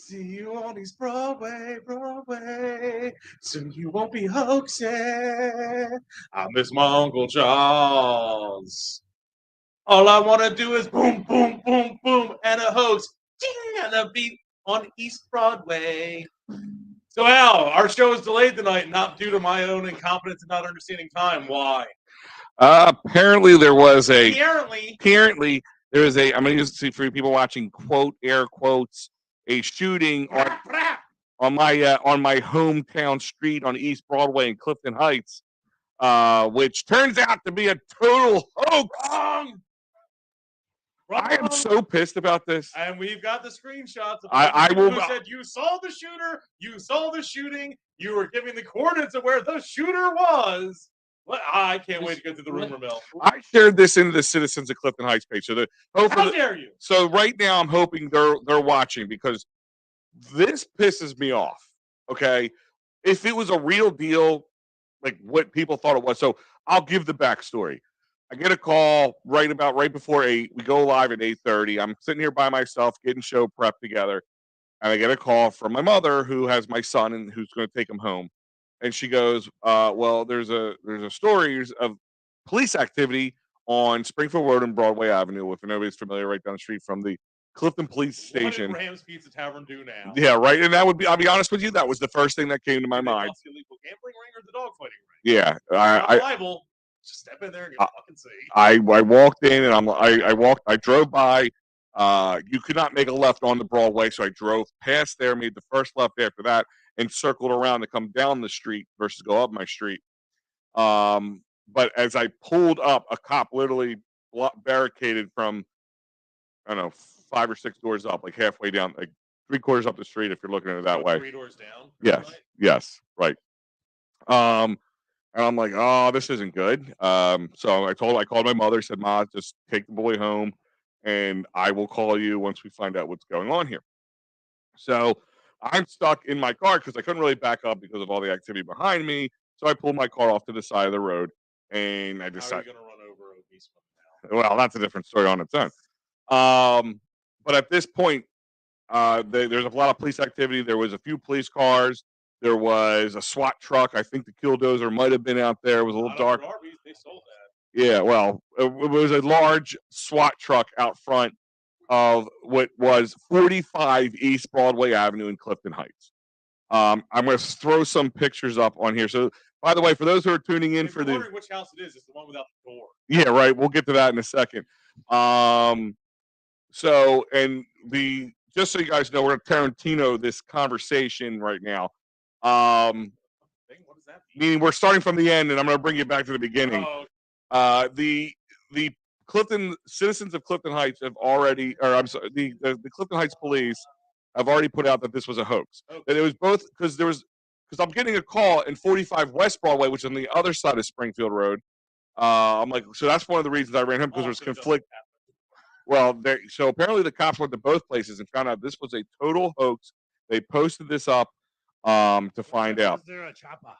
See you on East Broadway, Broadway. Soon you won't be hoaxing. I miss my Uncle Charles. All I want to do is boom, boom, boom, boom, and a hoax. Ding, and a beat on East Broadway. So, Al, our show is delayed tonight, not due to my own incompetence and not understanding time. Why? Apparently there was a. Apparently, there was a. I'm going to use it for people watching. Quote air quotes. A shooting on my hometown street on East Broadway in Clifton Heights, which turns out to be a total hoax. Wrong. I am so pissed about this. And we've got the screenshots of I people will. who said you saw the shooter, you saw the shooting, you were giving the coordinates of where the shooter was. Well, I can't wait to go through the rumor mill. I shared this into the Citizens of Clifton Heights page. So how dare you? So right now I'm hoping they're watching because this pisses me off. Okay, if it was a real deal, like what people thought it was. So I'll give the backstory. I get a call right before 8. We go live at 8:30. I'm sitting here by myself getting show prep together, and I get a call from my mother who has my son and who's going to take him home. And she goes, "Well, there's a story of police activity on Springfield Road and Broadway Avenue. If nobody's familiar, right down the street from the Clifton Police Station. What did Rams Pizza Tavern do now? Yeah, right. And that would be. I'll be honest with you. That was the first thing that came to my mind. The illegal gambling ring or the dog fighting ring? Yeah, liable. Just step in there and you'll fucking see. I walked in and I drove by. You could not make a left on the Broadway, so I drove past there, made the first left after that, and circled around to come down the street versus go up my street. But as I pulled up, a cop literally barricaded from, I don't know, 5 or 6 doors up, like halfway down, like 3/4 up the street if you're looking at it that way. 3 doors down? Yes, right. And I'm like, oh, this isn't good. So I called my mother, said, Ma, just take the boy home and I will call you once we find out what's going on here. So I'm stuck in my car because I couldn't really back up because of all the activity behind me. So I pulled my car off to the side of the road and I decided. How are you going to run over obese now? Well, that's a different story on its own. But at this point, there's a lot of police activity. There was a few police cars. There was a SWAT truck. I think the Killdozer might have been out there. It was a little dark. They sold that. Yeah, well, it was a large SWAT truck out front of what was 45 East Broadway Avenue in Clifton Heights. I'm going to throw some pictures up on here. So, by the way, for those who are tuning in if you're wondering which house it is, it's the one without the door. Yeah, right. We'll get to that in a second. So, and just so you guys know, we're going to Tarantino this conversation right now. What does that mean? Meaning we're starting from the end, and I'm going to bring you back to the beginning. The Clifton Citizens of Clifton Heights have already, or I'm sorry, the Clifton Heights police have already put out that this was a hoax. Okay. That it was both because I'm getting a call in 45 West Broadway, which is on the other side of Springfield Road. I'm like, so that's one of the reasons I ran home because there was conflict. Well, so apparently the cops went to both places and found out this was a total hoax. They posted this up to find out. Was there a chopper?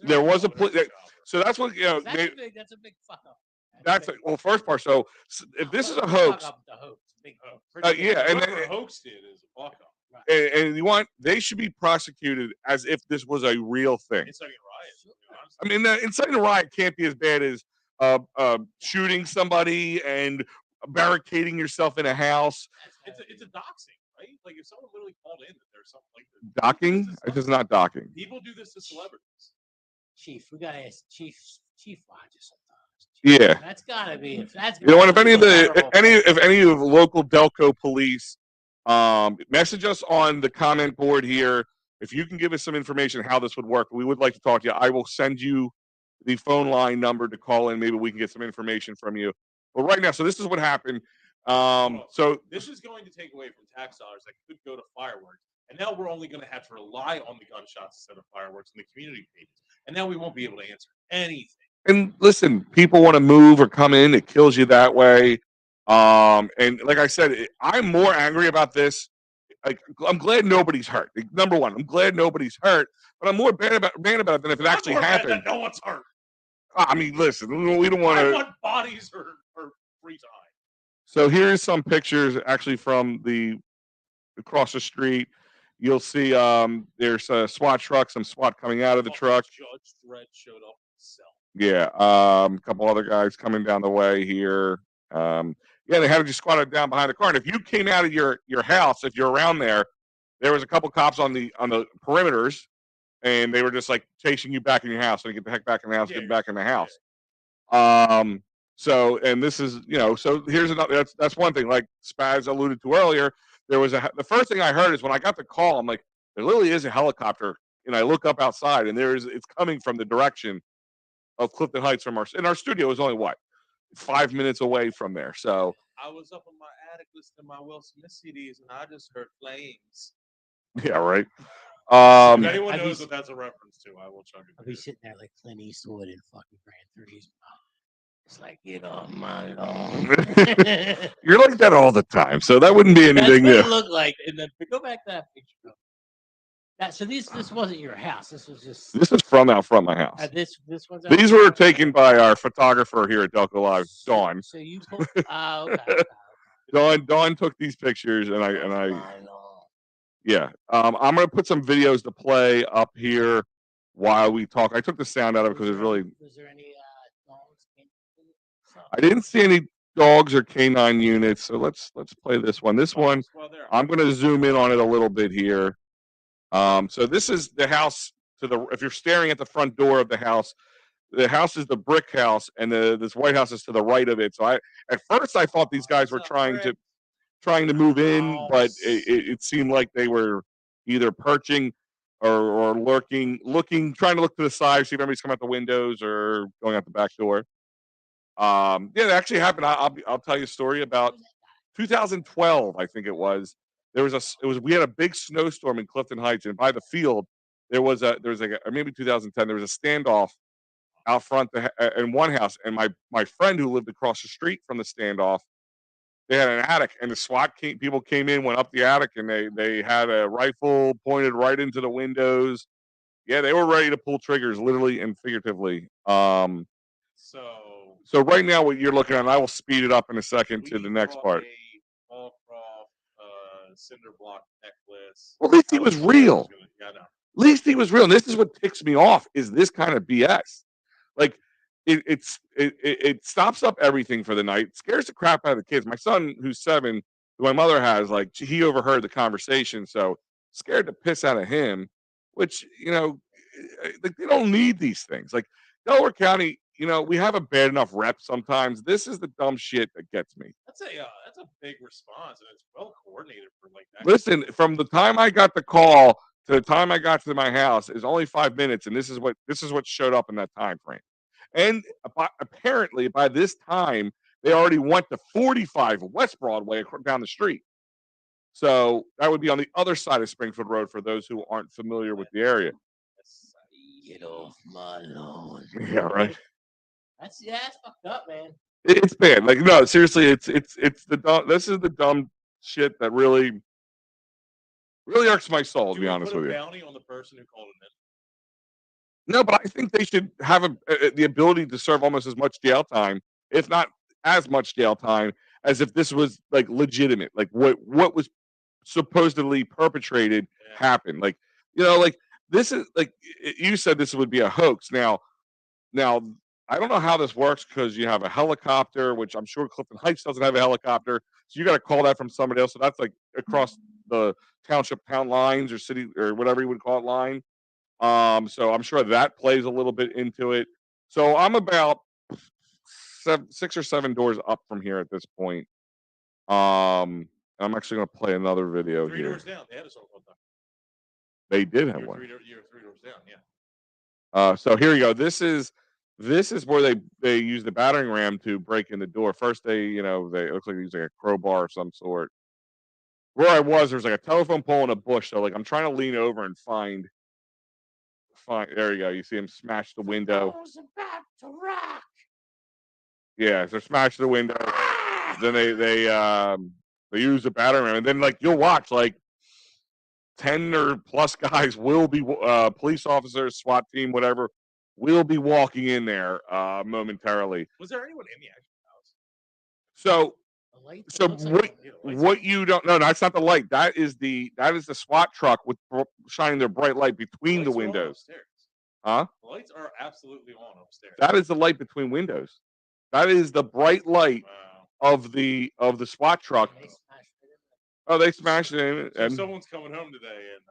There was a so that's what That's a big fuck up. Well, first part. So if this is a hoax, big hoax. Yeah, and what then, hoax did is a fuck up. Right. And they should be prosecuted as if this was a real thing. Inciting a riot. I mean, inciting a riot can't be as bad as shooting somebody and barricading yourself in a house. It's a doxing, right? Like if someone literally called in that there's something like this. Docking? It is not docking. People do this to celebrities. Chief, we gotta ask Chief watches sometimes. Yeah, that's gotta be. If that's you know what? If any of the local Delco police message us on the comment board here, if you can give us some information how this would work, we would like to talk to you. I will send you the phone line number to call in. Maybe we can get some information from you. But right now, so this is what happened. So this is going to take away from tax dollars that could go to fireworks. And now we're only going to have to rely on the gunshots instead of fireworks in the community pages. And now we won't be able to answer anything. And listen, people want to move or come in. It kills you that way. And like I said, I'm more angry about this. Like, I'm glad nobody's hurt. Number one, I'm glad nobody's hurt. But I'm more mad about it than if it actually happened. No one's hurt. I mean, listen, we don't want to. I want bodies or free time. So here's some pictures actually from across the street. You'll see there's a SWAT truck, some SWAT coming out of the truck. Judge Dredd showed up himself. Yeah, a couple other guys coming down the way here. Yeah, they had you squatted down behind the car. And if you came out of your house, if you're around there, there was a couple cops on the perimeters, and they were just like chasing you back in your house. So you get the heck back in the house, get back in the house. So, and this is, so here's another. That's one thing. Like Spaz alluded to earlier, there was the first thing I heard is when I got the call, I'm like, there literally is a helicopter, and I look up outside, and it's coming from the direction of Clifton Heights from our studio is only 5 minutes away from there. So I was up in my attic listening to my Will Smith CDs, and I just heard flames. Yeah, right. If anyone knows what that's a reference to, I will chug it. I'll be sitting there like Clint Eastwood in fucking Grand Threes. It's like, my Lord. You're like that all the time, so that wouldn't be anything new. That's what it looked like. And then go back to that picture. So this wasn't your house. This was just. This is from out front of my house. This one's. These were taken by our photographer here at Delco Live, Dawn. So you pulled. Okay. Dawn took these pictures, and I. Yeah. I'm gonna put some videos to play up here while we talk. I took the sound out of it because it's really. Was there any dogs? I didn't see any dogs or canine units, so let's play this one. This one, I'm gonna zoom in on it a little bit here. So this is the house if you're staring at the front door of the house is the brick house, and this white house is to the right of it. So at first I thought these guys were trying to move in, but it seemed like they were either perching or lurking, trying to look to the side, see if anybody's coming out the windows or going out the back door. Yeah, it actually happened. I'll tell you a story about 2012, I think it was. We had a big snowstorm in Clifton Heights, and by the field there was or maybe 2010, there was a standoff out front in one house, and my friend who lived across the street from the standoff, they had an attic, and the SWAT people came in, went up the attic, and they had a rifle pointed right into the windows. Yeah, they were ready to pull triggers, literally and figuratively. So right now, what you're looking at, and I will speed it up in a second to the next part. Cinder block necklace. Well, at least he was real. At least he was real. And this is what ticks me off: is this kind of BS. Like it stops up everything for the night. It scares the crap out of the kids. My son, who's 7, who my mother has, like he overheard the conversation, so scared the piss out of him. Which like they don't need these things. Like Delaware County, we have a bad enough rep sometimes. This is the dumb shit that gets me. That's a big response, and it's well coordinated for like that. Listen, from the time I got the call to the time I got to my house is only 5 minutes, and this is what showed up in that time frame. And apparently, by this time, they already went to 45 West Broadway down the street. So that would be on the other side of Springfield Road for those who aren't familiar with the area. Get off my lawn. Yeah, right. That's fucked up, man. It's bad. Like, no, seriously, it's the dumb. This is the dumb shit that really irks my soul. To be honest with you. Bounty on the person who called it in. No, but I think they should have the ability to serve almost as much jail time, if not as much jail time, as if this was like legitimate. Like what was supposedly perpetrated happened. Like like this is like you said this would be a hoax. Now. I don't know how this works because you have a helicopter, which I'm sure Clifton Heights doesn't have a helicopter. So you got to call that from somebody else. So that's like across the town lines or city or whatever you would call it line. So I'm sure that plays a little bit into it. So I'm about 6 or 7 doors up from here at this point. I'm actually going to play another video 3 here. doors down. They had us all one time. They did have one. You're 3 doors down. Yeah. So here you go. This is where they use the battering ram to break in the door. First, it looks like they use like a crowbar of some sort. Where I was, there's like a telephone pole in a bush. So like I'm trying to lean over and find. There you go. You see him smash the window. I was about to rock. Yeah, so smash the window. Then they use the battering ram, and then like you'll watch like 10 or plus guys will be police officers, SWAT team, whatever. We'll be walking in there momentarily. Was there anyone in the actual house? So light? So what you don't know? That's not the light. That is the SWAT truck with shining their bright light between the windows. Huh? The lights are absolutely on upstairs. That is the light between windows. That is the bright light of the SWAT truck. They smashed it in. So someone's coming home today, and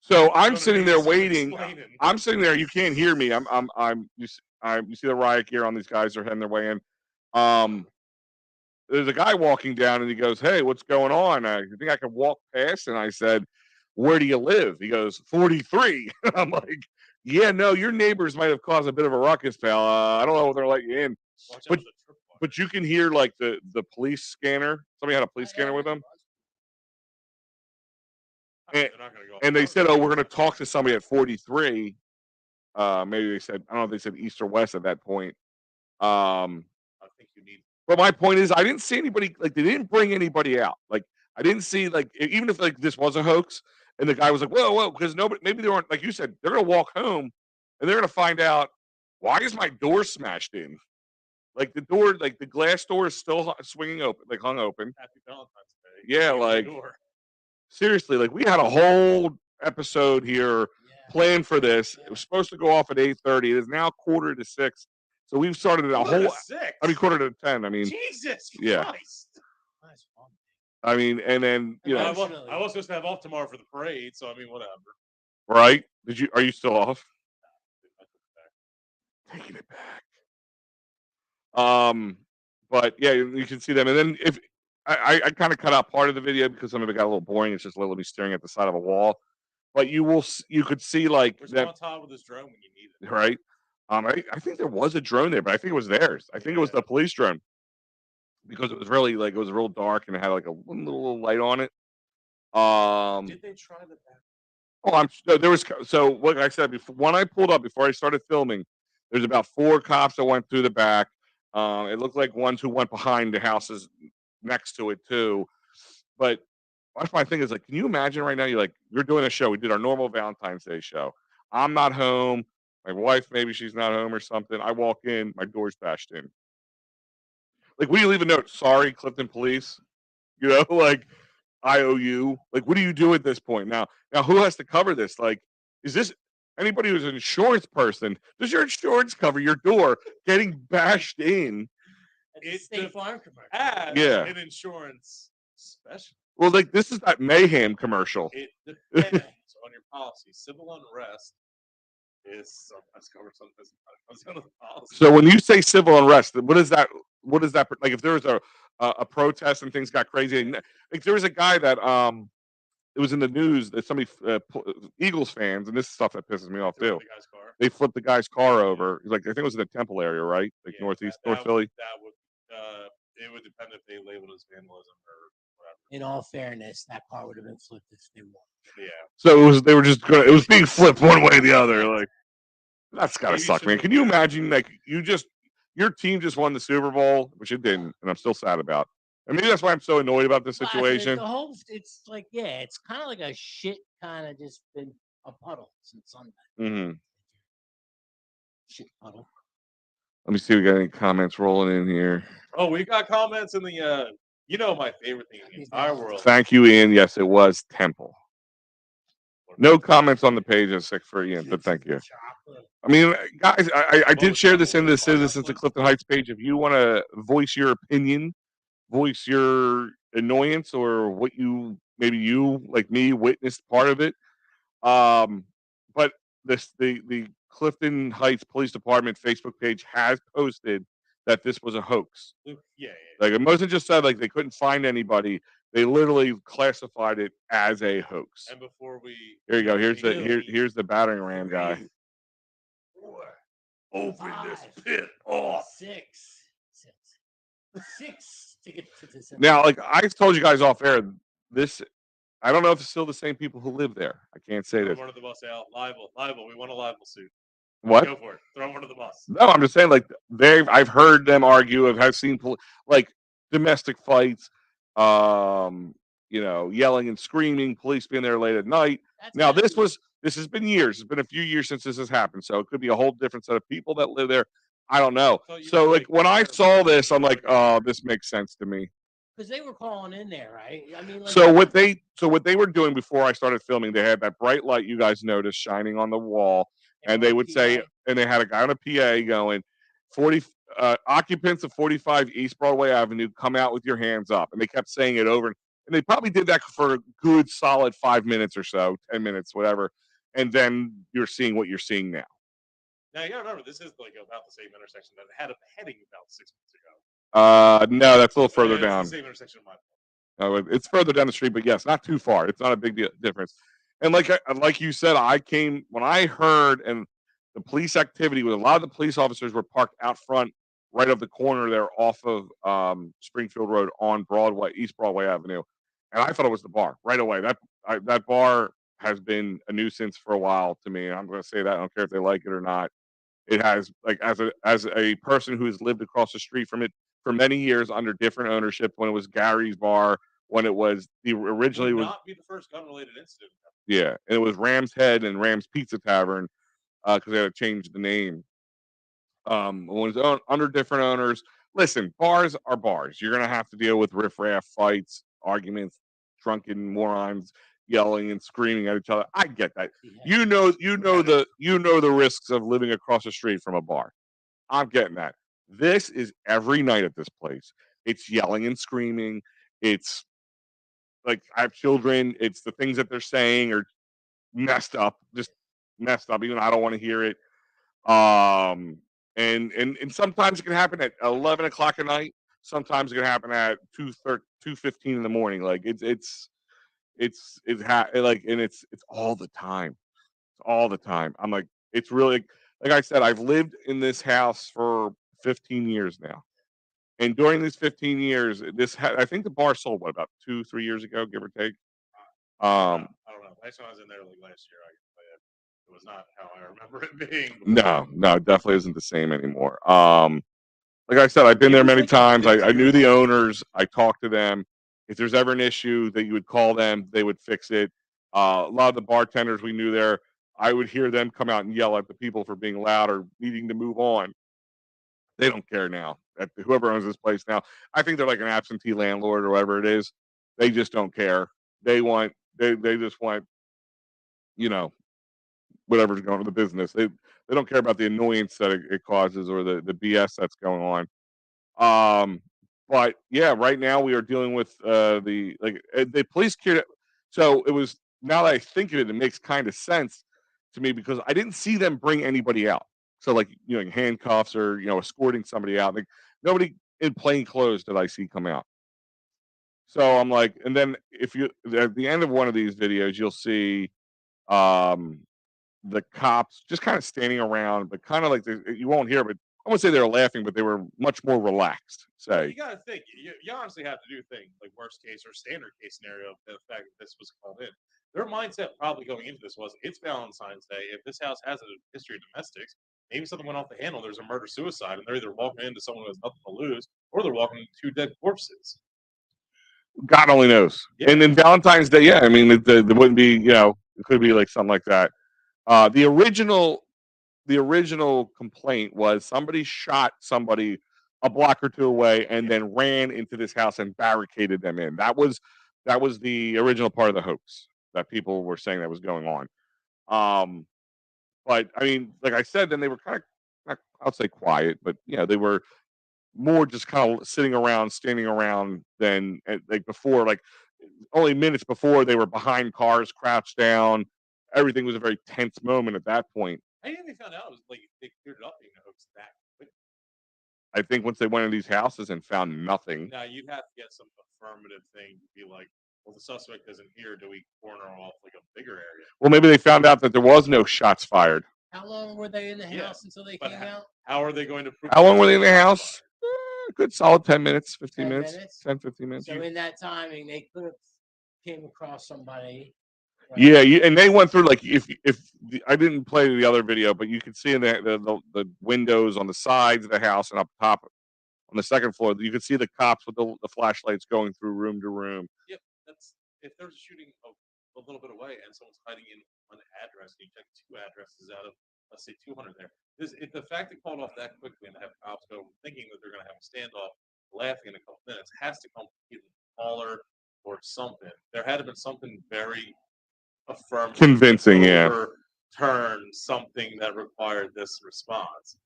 so I'm sitting there waiting. I'm sitting there. You can't hear me. You see the riot gear on these guys. They're heading their way in. There's a guy walking down, and he goes, "Hey, what's going on? I think I can walk past?" And I said, "Where do you live?" He goes, 43. I'm like, "Yeah, no, your neighbors might have caused a bit of a ruckus, pal. I don't know if they're letting you in." But you can hear like the police scanner. Somebody had a police scanner with them. And they said, "Oh, we're going to talk to somebody at 43." Maybe they said, I don't know if they said east or west at that point. I think you need. But my point is, I didn't see anybody, like, they didn't bring anybody out. Like, I didn't see, like, even if, like, this was a hoax and the guy was like, whoa, because maybe they weren't, like you said, they're going to walk home and they're going to find out, why is my door smashed in? Like, the door, like, the glass door is still swinging open, like, hung open. Happy Valentine's Day. Yeah, like, seriously, like, we had a whole episode here planned for this. It was supposed to go off at 8:30. It is now 5:45. So we've started a whole. 5:45. I mean, Jesus yeah. Christ. I mean, and then I was supposed to have off tomorrow for the parade, so I mean, whatever. Right? Are you still off? Taking it back. But yeah, you can see them, and then if I kind of cut out part of the video because some of it got a little boring. It's just literally staring at the side of a wall. But you could see like that on top with this drone when you need it, right? I think there was a drone there, but I think it was theirs. I think it was the police drone because it was really like it was real dark and it had like a little light on it. Did they try the back? Oh, there was like I said before when I pulled up before I started filming. There's about 4 cops that went through the back. It looked like ones who went behind the houses next to it too. But that's my thing is like, can you imagine right now? You're doing a show. We did our normal Valentine's Day show. I'm not home. My wife, maybe she's not home or something. I walk in, my door's bashed in. Like, what do you leave a note? Sorry, Clifton Police. You know, like, I owe you. Like, what do you do at this point? Now, who has to cover this? Like, is this anybody who's an insurance person? Does your insurance cover your door getting bashed in? It's State Farm commercial. Yeah. An insurance special. Well, like, this is that mayhem commercial. It depends on your policy. Civil unrest is sometimes covered, sometimes under the policy. So when you say civil unrest, what is that? What is that? Like, if there was a protest and things got crazy, like there was a guy that it was in the news that somebody Eagles fans, and this is stuff that pisses me off too. They flipped the guy's car over. Like, I think it was in the Temple area, right? Like North Philly. It would depend if they labeled as vandalism or whatever. In all fairness, that car would have been flipped if they won. Yeah. So it was being flipped one way or the other. Like, that's gotta suck, man. Can you imagine? Like, your team just won the Super Bowl, which it didn't, and I'm still sad about. And maybe that's why I'm so annoyed about this situation. The whole, it's like, it's kind of like a shit kind of just been a puddle since Sunday. Mm-hmm. Shit puddle. Let me see if we got any comments rolling in here. Oh, we got comments in the my favorite thing in the entire world. Thank you, Ian. Yes, it was Temple. No comments on the page. I'm sick for Ian, but thank you. I mean, guys, I did share this in the Citizens of Clifton Heights page. If you want to voice your opinion, voice your annoyance, or what maybe you like me witnessed part of it. But the Clifton Heights Police Department Facebook page has posted that this was a hoax. Yeah. Like, it wasn't just said like they couldn't find anybody. They literally classified it as a hoax. And before here you go. Here's the battering ram guy. Open this pit off. Six to get to this. Now, like I told you guys off air, I don't know if it's still the same people who live there. I can't say this. One of the bus out. Libel. We want a libel suit. What? Go for it. Throw one of the bus. No, I'm just saying, like, I've heard them argue. I've seen like domestic fights, yelling and screaming, police being there late at night. Now, this has been years. It's been a few years since this has happened, so it could be a whole different set of people that live there. I don't know. So like when I saw this, I'm like, oh, this makes sense to me. Because they were calling in there, right? I mean, like, So what they were doing before I started filming, they had that bright light you guys noticed shining on the wall, and they would say, and they had a guy on a PA going, 40 occupants of 45 East Broadway Avenue, come out with your hands up, and they kept saying it over, and they probably did that for a good solid 5 minutes or so, 10 minutes, whatever, and then you're seeing what you're seeing now. Now you gotta remember, this is like about the same intersection that had a heading about 6 months ago. No, that's a little further down. It's the same intersection of my. It's further down the street, but yes, not too far. It's not a big difference. And like you said, I came when I heard and the police activity with a lot of the police officers were parked out front, right of the corner there off of Springfield Road on Broadway, East Broadway Avenue, and I thought it was the bar right away. That bar has been a nuisance for a while to me. And I'm going to say that I don't care if they like it or not. It has, like, as a person who has lived across the street from it for many years under different ownership, when it was Gary's Bar, when it was originally Would was not be the first gun-related incident. yeah, and it was Ram's Head and Ram's Pizza Tavern because they had to change the name. When it was under different owners. Listen, bars are bars. You're gonna have to deal with riffraff fights, arguments, drunken morons yelling and screaming at each other. I get that. Yeah. You know the risks of living across the street from a bar. I'm getting that. This is every night at this place. It's yelling and screaming. It's like I have children. It's the things that they're saying are messed up, just messed up. Even I don't want to hear it. And sometimes it can happen at 11 o'clock at night. Sometimes it can happen at 2:15 in the morning. Like it's like, and it's all the time. It's all the time. I'm like, it's really, like I said, I've lived in this house for 15 years now. And during these 15 years, I think the bar sold what, about 2-3 years ago, give or take. I don't know. Last time I was in there, like last year, it was not how I remember it being. No, it definitely isn't the same anymore. Like I said, I've been there many times. I knew the owners. I talked to them. If there's ever an issue that you would call them, they would fix it. A lot of the bartenders we knew there, I would hear them come out and yell at the people for being loud or needing to move on. They don't care now. At whoever owns this place now, I think they're like an absentee landlord or whatever it is. They just don't care. They just want, you know, whatever's going on with the business. They don't care about the annoyance that it causes or the BS that's going on. But yeah, right now we are dealing with the police care. So it was, now that I think of it, it makes kind of sense to me because I didn't see them bring anybody out. So like, like handcuffs or escorting somebody out. Like nobody in plain clothes did I see come out. So I'm like, and then if you at the end of one of these videos, you'll see um the cops just kind of standing around, but kind of like you won't hear, but I won't say they were laughing, but they were much more relaxed. Say, you gotta think. You honestly have to do things like worst case or standard case scenario of the fact that this was called in. Their mindset probably going into this was it's Valentine's Day. If this house has a history of domestics, maybe something went off the handle. There's a murder suicide, and they're either walking into someone who has nothing to lose, or they're walking into 2 dead corpses. God only knows. Yeah. And then Valentine's Day, yeah, I mean, there wouldn't be, it could be like something like that. The original complaint was somebody shot somebody a block or two away and then ran into this house and barricaded them in. That was the original part of the hoax that people were saying that was going on. But I mean, like I said, then they were kind of, I'll say quiet, but they were more just kind of sitting around, standing around than like before, like only minutes before they were behind cars, crouched down. Everything was a very tense moment at that point. I think they found out it was like they cleared it up being a hoax that quick. I think once they went into these houses and found nothing. Now you'd have to get some affirmative thing to be like, well, the suspect isn't here. Do we corner off like a bigger area? Well, maybe they found out that there was no shots fired. How long were they in the house until they came out? How are they going to prove? How long were they in the house? Good solid 10 minutes, 15 minutes, 10, 15 minutes. So in that timing, they could have came across somebody. Right? Yeah, and they went through, like, if I didn't play the other video, but you could see in the windows on the sides of the house and up top on the second floor, you could see the cops with the flashlights going through room to room. Yep, that's if they're shooting a little bit away and someone's hiding in an address, and you check 2 addresses out of, let's say, 200 there. The fact they called off that quickly and have cops go thinking that they're going to have a standoff laughing in a couple minutes has to come from either the caller or something. There had to have been something very affirmative, Convincing, yeah. Overturn something that required this response.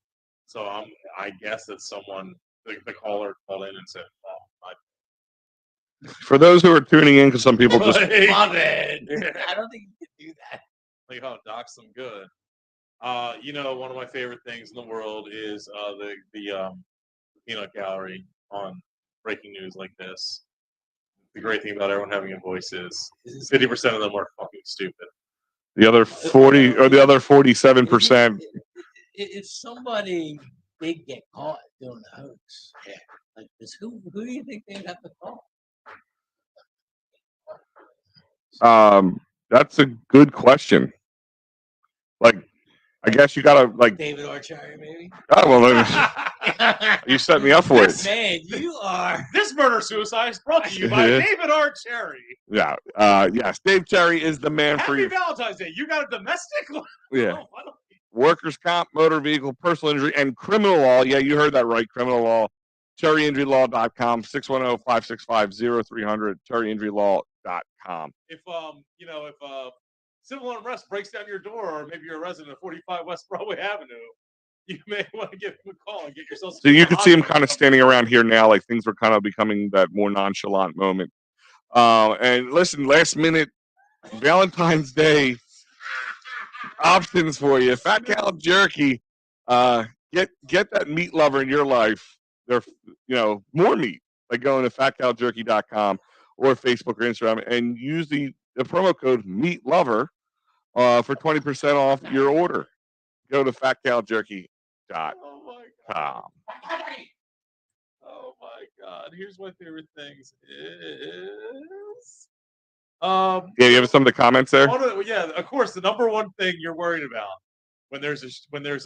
So I guess that someone, the caller called in and said, "Oh, my." For those who are tuning in, because some people just Like, My bad. I don't think you can do that. like, oh, dox them good. One of my favorite things in the world is the peanut gallery on breaking news like this. The great thing about everyone having a voice is 50% of them are fucking stupid. the other 40 or the other 47%. If somebody did get caught doing the hoax, like this, who do you think they'd have to call? That's a good question. Like, I guess you gotta like David Archari, maybe. Oh well, you set me up for it. Man, you are. This murder suicide is brought to you by David R. Cherry. Yeah. Yes, Dave Cherry is the man for Happy you. Valentine's Day. You got a domestic? Yeah. Workers' comp, motor vehicle, personal injury, and criminal law. Yeah, you heard that right. Criminal law. CherryInjuryLaw.com, 610-565-0300, CherryInjuryLaw.com. If civil unrest breaks down your door, or maybe you're a resident of 45 West Broadway Avenue, you may want to give him a call and get yourself. So you could see him kind of standing around here now, like things were kind of becoming that more nonchalant moment. And listen, last minute Valentine's Day options for you. Fat Cow Jerky. Get that meat lover in your life. They're more meat by going to fatcowjerky.com or Facebook or Instagram and use the promo code MEATLOVER for 20% off your order. Go to fatcowjerky.com. Oh my God! Here's my favorite things is. Yeah, you have some of the comments there. Of course, the number one thing you're worried about when there's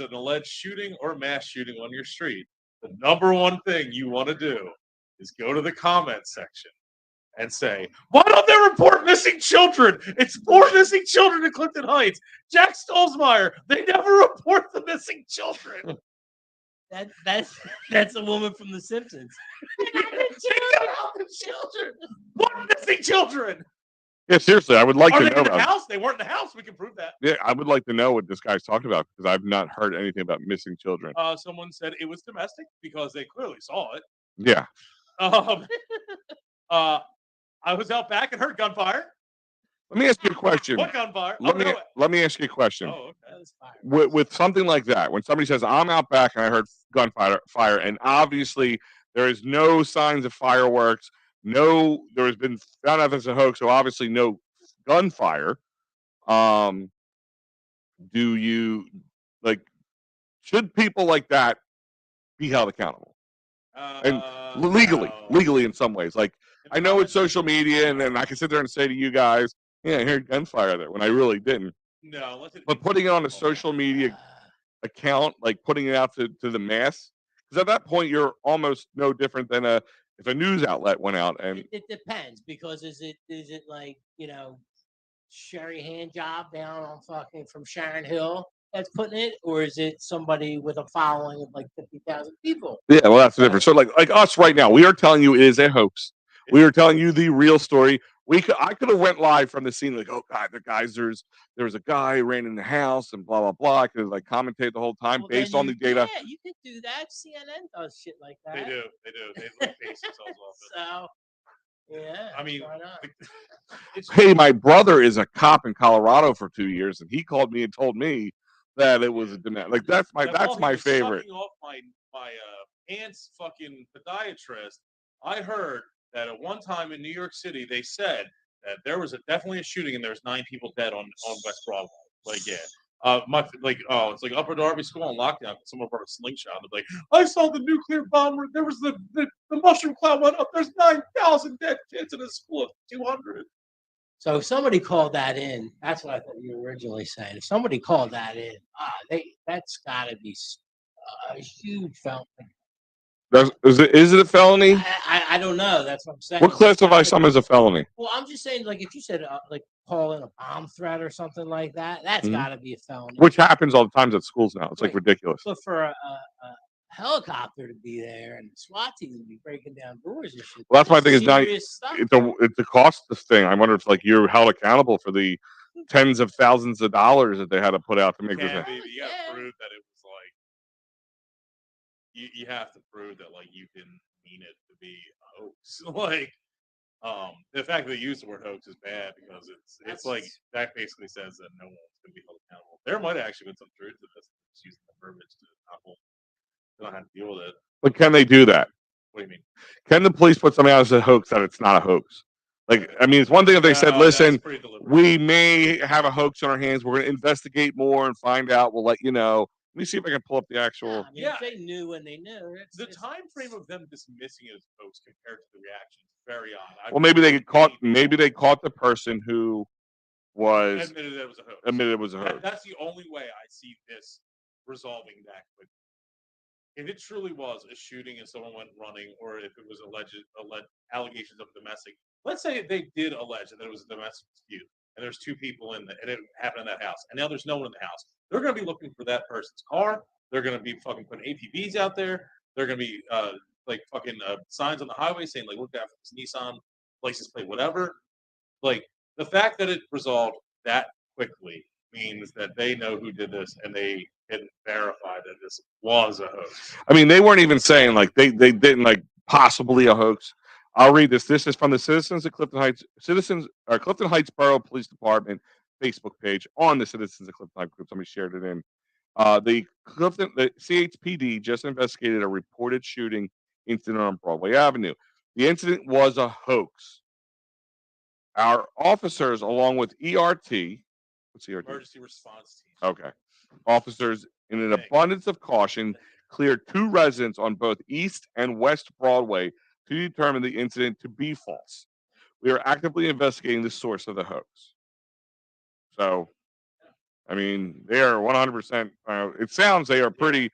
an alleged shooting or mass shooting on your street, the number one thing you want to do is go to the comment section and say, "Why don't they report missing children? It's more missing children in Clinton Heights. Jack Stolzmeyer, they never report the missing children." That's a woman from The Simpsons. The children. What missing children? Yeah, seriously, I would like to know in the about house? They weren't in the house. We can prove that. Yeah, I would like to know what this guy's talking about because I've not heard anything about missing children. Someone said it was domestic because they clearly saw it. Yeah. I was out back and heard gunfire. Let me ask you a question. What gunfire? Let me ask you a question. Oh, okay. With something like that, when somebody says, "I'm out back and I heard gunfire," and obviously there is no signs of fireworks, there has been found out as a hoax, so obviously no gunfire. Do you should people like that be held accountable? And legally in some ways. Like, I know it's social media, and then I can sit there and say to you guys, "Yeah, I heard gunfire there," when I really didn't. No, but putting it on a social media account, like putting it out to the mass, because at that point you're almost no different than if a news outlet went out and. It depends, because is it like Sherry Handjob down on fucking from Sharon Hill that's putting it, or is it somebody with a following of like 50,000 people? Yeah, well, that's the difference. So like us right now, we are telling you it is a hoax. We are telling you the real story. I could have went live from the scene, like, "Oh God, there was a guy who ran in the house and blah blah blah." I could like commentate the whole time based on the data. Yeah, you could do that. CNN does shit like that. They do. They base themselves off it. So, yeah. I mean, hey, my brother is a cop in Colorado for 2 years, and he called me and told me that it was a like that's my favorite. Off my aunt's fucking podiatrist, I heard that at one time in New York City, they said that there was definitely a shooting and there's 9 people dead on West Broadway. Like, yeah. It's like Upper Darby School on lockdown. Someone brought a slingshot. It's like, "I saw the nuclear bomb. There was the mushroom cloud went up. There's 9,000 dead kids in a school of 200. So if somebody called that in, that's what I thought you were originally saying. If somebody called that in, that's got to be a huge felony. Is it a felony? I don't know. That's what I'm saying. What classifies something as a felony? Well, I'm just saying, like, if you said like call in a bomb threat or something like that, that's got to be a felony. Which happens all the time at schools now. It's like ridiculous. But for helicopter to be there and the SWAT team to be breaking down doors and shit. Well, that's my thing. Is now Serious stuff. it's a cost thing. I wonder if like you're held accountable for the tens of thousands of dollars that they had to put out to make this. Can't be, but you got to prove that it was like you have to prove that like you didn't mean it to be a hoax. Like the fact that they use the word hoax is bad because it's like that basically says that no one's going to be held accountable. There might have actually been some truth to this. Just using the verbiage to not have to deal with it. But can they do that? What do you mean? Can the police put something out as a hoax that it's not a hoax? Like, I mean, it's one thing if they said, "Listen, we may have a hoax on our hands. We're going to investigate more and find out. We'll let you know." Let me see if I can pull up the actual. If they knew when they knew. The time frame of them dismissing it as hoax compared to the reaction is very odd. Well, maybe they get caught. Maybe they caught the person who was admitted it was a hoax. Admitted it was a hoax. That's the only way I see this resolving that quickly. If it truly was a shooting and someone went running, or if it was alleged allegations of domestic, let's say they did allege that it was a domestic dispute, and there's two people and it happened in that house, and now there's no one in the house. They're going to be looking for that person's car. They're going to be fucking putting APBs out there. They're going to be like fucking signs on the highway saying like, look out for this Nissan license plate, whatever. Like the fact that it resolved that quickly means that they know who did this and they can verify that this was a hoax. I mean, they weren't even saying like they didn't like possibly a hoax. I'll read this. This is from the Citizens of Clifton Heights Borough Police Department Facebook page on the Citizens of Clifton Heights group. Somebody shared it in. The CHPD just investigated a reported shooting incident on Broadway Avenue. The incident was a hoax. Our officers, along with ERT, what's ERT? Emergency response team. Okay. Officers, in an abundance of caution, cleared two residents on both East and West Broadway to determine the incident to be false. We are actively investigating the source of the hoax. So, I mean, they are 100%. It sounds they are pretty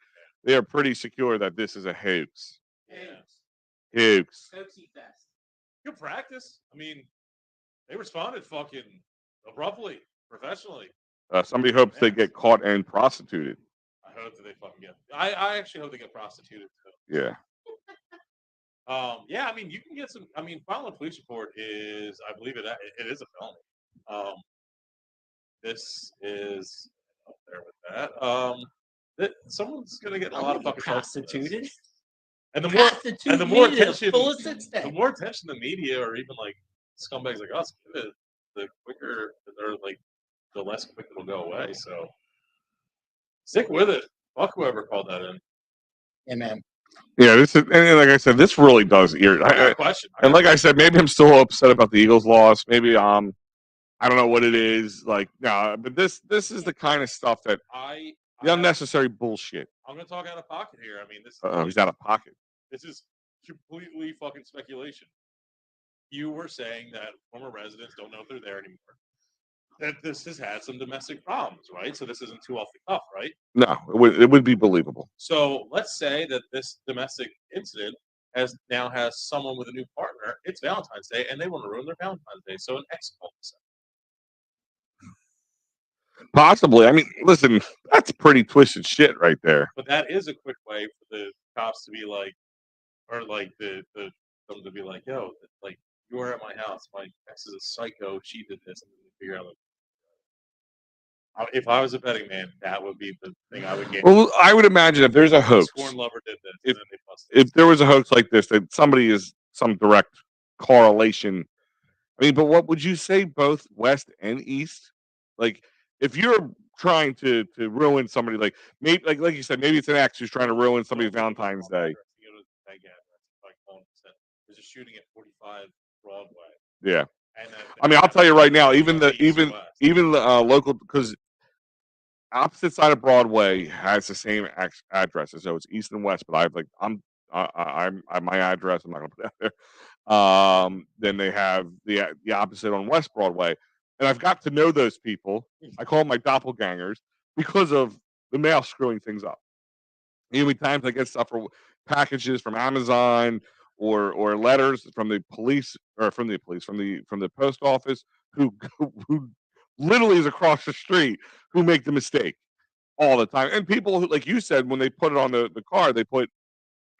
secure that this is a hoax. Hoax. Hoaxy fest. Good practice. I mean, they responded fucking abruptly, professionally. Somebody hopes they get caught and prostituted. I hope that they fucking get. I actually hope they get prostituted too. Yeah. Yeah, I mean, you can get some. I mean, filing a police report is, I believe it is a felony. This is up there with that. Someone's gonna get a lot of fucking prostituted. And the more attention, the more attention the media or even like scumbags like us give it, the quicker or like the less quick it'll go away. So stick with it. Fuck whoever called that in. Yeah, man. Yeah, this is, and like I said, this really does irritate. And like I said, maybe I'm still upset about the Eagles' loss. Maybe I don't know what it is. Like, no, but this is the kind of stuff that the unnecessary bullshit. I'm gonna talk out of pocket here. I mean, this. He's out of pocket. This is completely fucking speculation. You were saying that former residents don't know if they're there anymore. That this has had some domestic problems, right? So this isn't too off the cuff, right? No, it would be believable. So let's say that this domestic incident has someone with a new partner. It's Valentine's Day, and they want to ruin their Valentine's Day. So an ex-cul-de-sac. Possibly. I mean, listen, that's pretty twisted shit right there. But that is a quick way for the cops to be like, or like them to be like, yo, like you were at my house. My ex is a psycho. She did this, and then figure out. Like, if I was a betting man, that would be the thing I would get. Well, I would imagine if there's a hoax, Scorn Lover did this, if there was a hoax like this, that somebody is some direct correlation. I mean, but what would you say? Both West and East, like if you're trying to ruin somebody, like maybe like you said, maybe it's an ex who's trying to ruin somebody's Valentine's Day. There's a shooting at 45 Broadway. Yeah. I mean, I'll tell you right now, even the local, because opposite side of Broadway has the same address, so it's East and West. But I'm my address. I'm not gonna put that there. Then they have the opposite on West Broadway, and I've got to know those people. I call them my doppelgangers because of the mail screwing things up. Many times I get stuff for packages from Amazon or letters from the police or from the post office who literally is across the street who make the mistake. all the time. And people, like you said, when they put it on the car, they put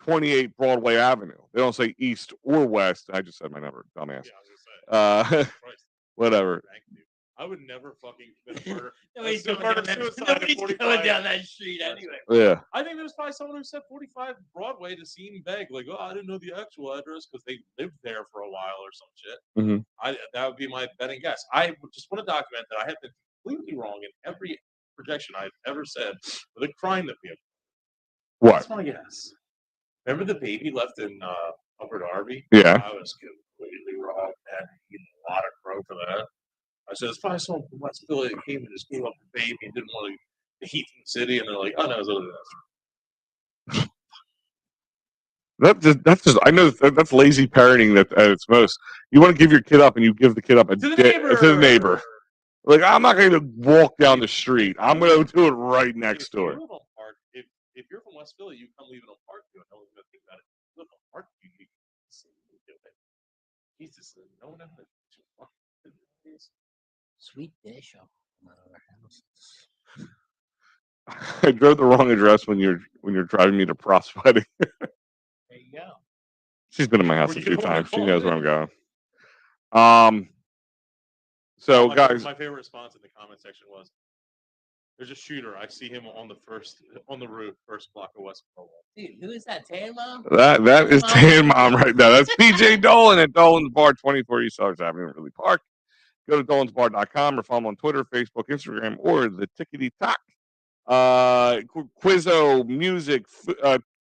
28 Broadway Avenue. They don't say east or west. I just said my number, dumbass. Yeah, I was gonna say. Whatever. I would never fucking commit a murder. Nobody's a going down that street anyway. Yeah. I think there's probably someone who said 45 Broadway to see him beg, like, oh, I didn't know the actual address because they lived there for a while or some shit. Mm-hmm. That would be my betting guess. I just want to document that I have been completely wrong in every projection I've ever said for the crime that we have. What? That's my guess. Remember the baby left in Upper Darby? Yeah. I was completely wrong. I had to eat a lot of crow for that. I said, it's probably someone from West Philly that came and just gave up the baby and didn't want the heat from the city. And they're like, oh, no, it's other than That's just I know that's lazy parenting at its most. You want to give your kid up and you give the kid up to the neighbor. Like, I'm not going to walk down the street. I'm going to do it right next door. If you're from West Philly, you come leave it on Parkview. No one's going to think about it. You live on Parkview, you do it. Jesus, no one ever. Sweet dish of our house. I drove the wrong address when you're driving me to Pross wedding. There you go. She's been in my house a few times. She knows where I'm going. So guys, my favorite response in the comment section was, "There's a shooter. I see him on the roof, first block of West Broadway." Dude, who is that? Tan Mom? That is Tan Mom right now. That's PJ Dolan at Dolan's Bar, 24 East Sellers Avenue in Ridley Park. Go to dolansbar.com or follow him on Twitter, Facebook, Instagram, or the Tickety Talk. Quizzo, music,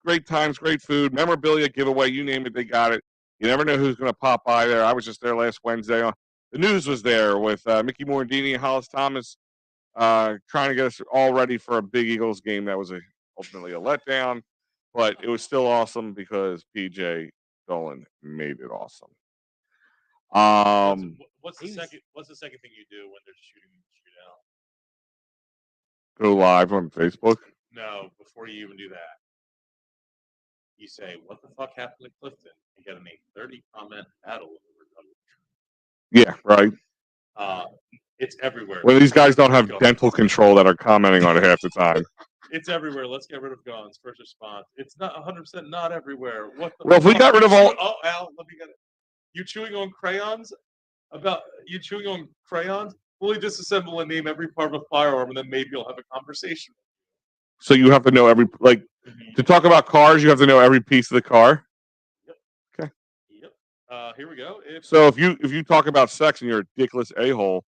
great times, great food, memorabilia giveaway, you name it, they got it. You never know who's going to pop by there. I was just there last Wednesday. The news was there with Mickey Morandini and Hollis Thomas trying to get us all ready for a big Eagles game that was ultimately a letdown, but it was still awesome because PJ Dolan made it awesome. What's the second thing you do when there's shooting in the shootout? Go live on Facebook? No, before you even do that, you say, "What the fuck happened to Clifton?" You got to make 30 comment battle. Yeah, right. It's everywhere. Well, these guys don't have dental control that are commenting on it half the time. It's everywhere. Let's get rid of guns. First response. It's not 100% not everywhere. What the well, if we got rid of all. Oh, Al, let me get it. You chewing on crayons? Fully disassemble and name every part of a firearm, and then maybe you'll have a conversation. So you have to know to talk about cars, you have to know every piece of the car. Yep. Okay. Yep. Here we go. If you talk about sex and you're a dickless a-hole,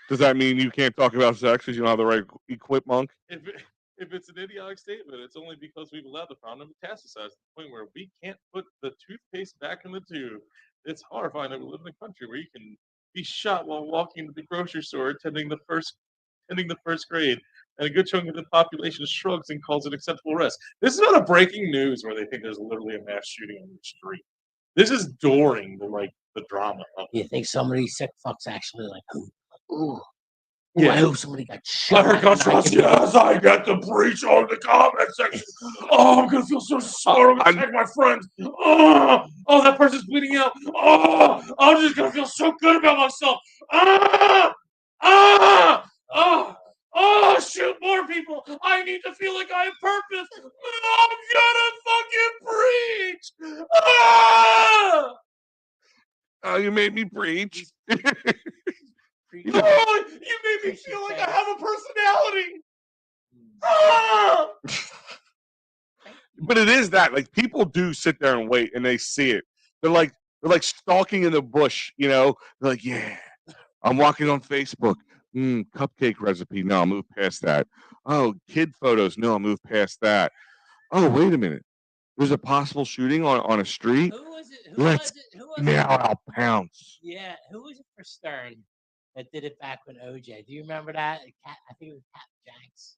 does that mean you can't talk about sex because you don't have the right equipment? If it's an idiotic statement, it's only because we've allowed the problem to metastasize to the point where we can't put the toothpaste back in the tube. It's horrifying that we live in a country where you can be shot while walking to the grocery store attending the first grade, and a good chunk of the population shrugs and calls it acceptable rest. This is not a breaking news where they think there's literally a mass shooting on the street. This is during the drama. You think some of these sick fucks actually ooh. Yeah. I hope somebody got shot. I heard gunshots. Yes, I get the breach on the comment section. Oh, I'm gonna feel so sorry. I'm gonna tag my friends. Oh, that person's bleeding out. Oh, I'm just gonna feel so good about myself. Shoot more people. I need to feel like I have purpose. I'm gonna fucking preach. Oh, you made me preach. You made me feel like I have a personality. But it is that people do sit there and wait and they see it. They're like stalking in the bush, They're like, yeah, I'm walking on Facebook. Cupcake recipe. No, I'll move past that. Oh, kid photos. No, I'll move past that. Oh, wait a minute. There's a possible shooting on a street. Who was it? Now I'll pounce. Yeah, who was it for Stern that did it back with OJ? Do you remember that? I think it was Captain Jenks.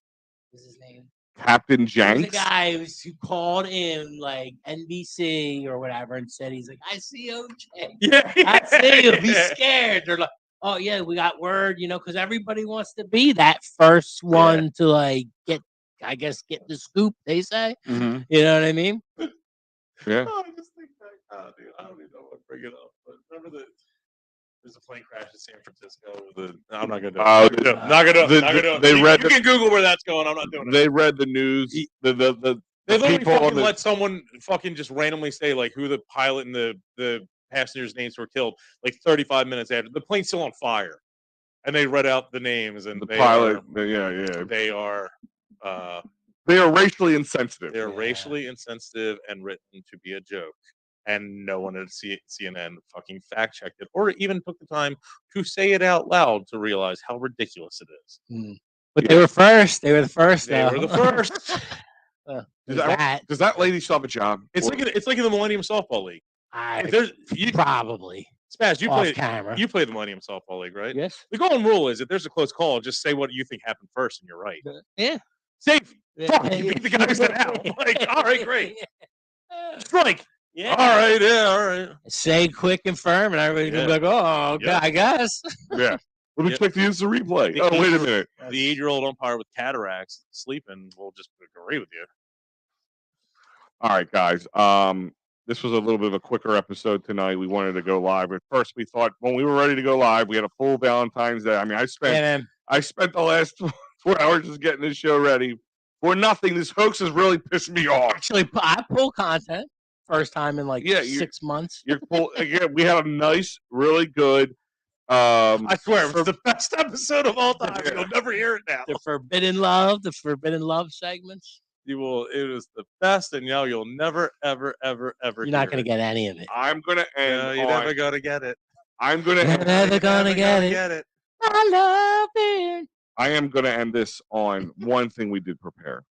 Was his name? Captain Jenks? He was a guy who called in NBC or whatever and said, he's like, I see OJ. Yeah. I see him. He's scared. They're like, oh, yeah, we got word, because everybody wants to be that first one to get the scoop, they say. Mm-hmm. You know what I mean? Yeah. I just think dude, I don't even know what to bring it up. But remember There's a plane crash in San Francisco. I'm not gonna do it. Oh, Not gonna do it. You can Google where that's going. I'm not doing it. They read the news. They literally people fucking let someone fucking just randomly say like who the pilot and the passengers' names were killed like 35 minutes after the plane's still on fire, and they read out the names and the they pilot. they are racially insensitive. They're racially insensitive and written to be a joke. And no one at CNN fucking fact checked it or even took the time to say it out loud to realize how ridiculous it is. But they were first. They were the first. They were the first. Does that lady still have a job? It's like in the Millennium Softball League. Probably. Spaz, you play the Millennium Softball League, right? Yes. The golden rule is if there's a close call, just say what you think happened first, and you're right. Yeah. Safe. Fuck, you beat the guy who said out. Like, all right, great. Strike. Yeah. All right. Yeah. All right. Say quick and firm, and everybody's gonna be like, "Oh, okay, I guess." Yeah. Let me check the instant replay. Wait a minute. The 8-year-old umpire with cataracts sleeping will just agree with you. All right, guys. This was a little bit of a quicker episode tonight. We wanted to go live. At first, we thought when we were ready to go live, we had a full Valentine's Day. I mean, I spent the last 4 hours just getting this show ready for nothing. This hoax has really pissed me off. Actually, I pull content first time in 6 months. We had a nice, really good. I swear, it's the best episode of all time. Yeah. You'll never hear it now. The forbidden love segments. You will. It is the best, and you'll never, ever, ever, ever. You're not going to get any of it. I'm going to end. No, you're never going to get it. I'm going to. You're never going to get it. I love it. I am going to end this on one thing we did prepare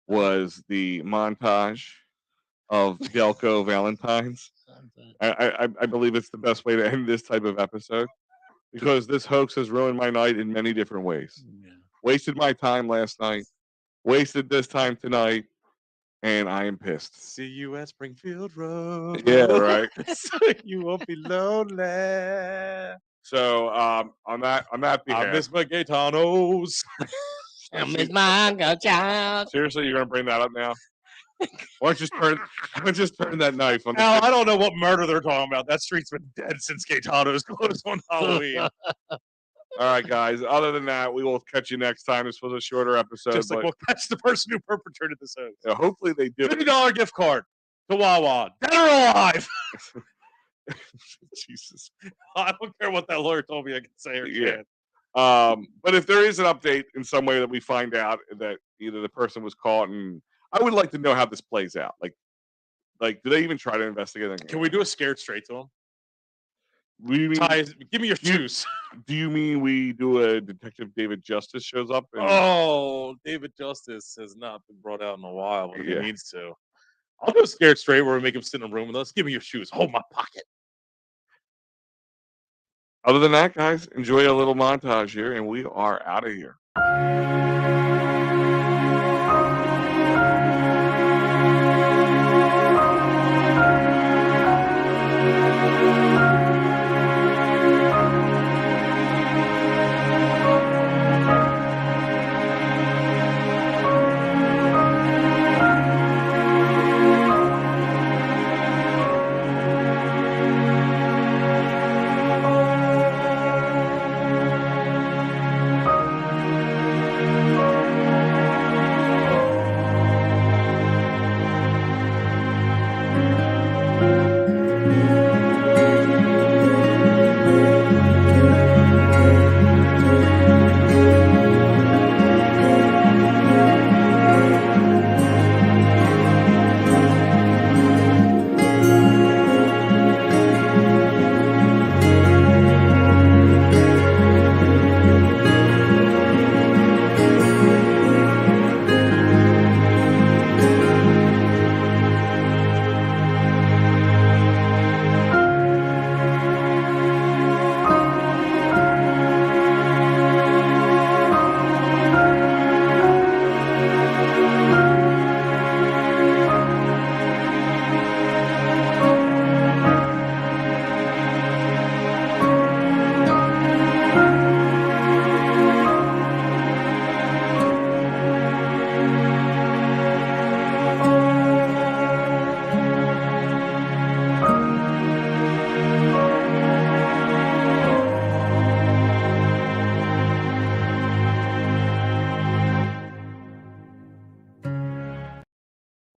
was the montage of Delco Valentine's. I believe it's the best way to end this type of episode because this hoax has ruined my night in many different ways. Yeah. Wasted my time last night, wasted this time tonight, and I am pissed. See you at Springfield Road. Yeah, right. So you won't be lonely. So on that behalf, I miss my Gaetanos. I miss my Uncle Child. Seriously, you're gonna bring that up now? Why don't you just turn that knife on the I don't know what murder they're talking about. That street's been dead since Gaetano's closed on Halloween. All right, guys. Other than that, we will catch you next time. This was a shorter episode. Just like we'll catch the person who perpetrated this hoax. Yeah, hopefully they do. $50 gift card to Wawa. Dead or alive. Jesus. I don't care what that lawyer told me I can say or can't. But if there is an update in some way that we find out that either the person was caught, and I would like to know how this plays out. Like, do they even try to investigate it? Can we do a scared straight to them? Give me your shoes. Do you mean we do a Detective David Justice shows up? David Justice has not been brought out in a while, but he needs to. I'll do a scared straight where we make him sit in a room with us. Give me your shoes. Hold my pocket. Other than that, guys, enjoy a little montage here, and we are out of here.